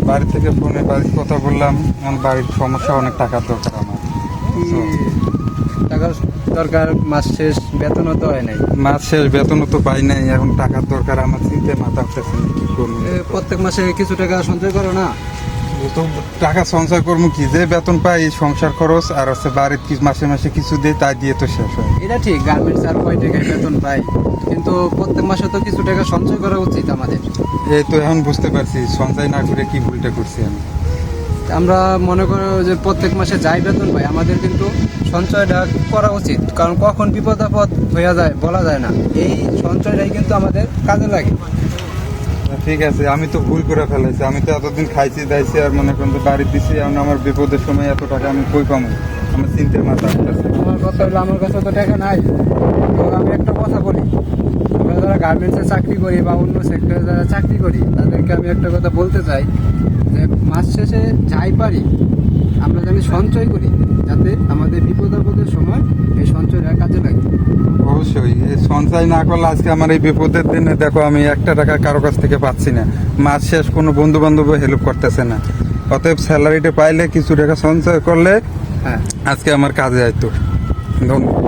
বাড়ি থেকে ফোনে বাড়ির কথা বললাম, এখন বাড়ির সমস্যা, অনেক টাকার দরকার আমার। টাকার দরকার, মাস শেষ বেতনও তো হয় নাই। মাস শেষ বেতনও তো পাই নাই, এখন টাকার দরকার আমার, চিন্তায় মাথা উঠতেছে না কি করবো। প্রত্যেক মাসে কিছু টাকা সঞ্চয় করো না? তো টাকা সঞ্চয় করবো কি, যে বেতন পাই সংসার খরচ আর হচ্ছে বাড়ির মাসে মাসে কিছু দেয়, তাই দিয়ে তো শেষ হয়। এটা ঠিক, গার্মেন্টস আর কয় টাকায় বেতন পাই, কিন্তু প্রত্যেক মাসে তো কিছু টাকা সঞ্চয় করা উচিত আমাদের। এই তো এখন বুঝতে পারছি সঞ্চয় না করে কি ভুলটা করছি আমি। আমরা মনে করো যে প্রত্যেক মাসে যাই বেতন পাই, আমাদের কিন্তু সঞ্চয়টা করা উচিত, কারণ কখন বিপদ আপদ হয়ে যায় বলা যায় না। এই সঞ্চয়টাই কিন্তু আমাদের কাজে লাগে। ঠিক আছে, আমি তো ভুল করে ফেলেছি, আমি তো এতদিন খাইছি দাইছি আর মনে করেন যে বাড়ি দিছি, এখন আমার বিপদের সময় এত টাকা আমি কই পাবো, আমার চিন্তায় মাথা উঠতেছে। আমার কথা হলো, আমার কাছে তো টাকা নাই। তো আমি একটা কথা বলি, আমরা যারা গার্মেন্টসে চাকরি করি বা অন্য সেক্টরে যারা চাকরি করি, তাদেরকে আমি একটা কথা বলতে চাই যে মাস শেষে যাই পারি আমরা যেন সঞ্চয় করি, যাতে আমাদের বিপদ আপদের সময় এই সঞ্চয়টা কাজে লাগে। অবশ্যই, এই সঞ্চয় না করলে আজকে আমার এই বিপদের দিনে দেখো আমি একটা টাকা কারো কাছ থেকে পাচ্ছি না, মাস শেষ কোনো বন্ধু বান্ধব হেল্প করতেছে না। অতএব স্যালারিটা পাইলে কিছু টাকা সঞ্চয় করলে হ্যাঁ, আজকে আমার কাজে আইতো। ধন্যবাদ।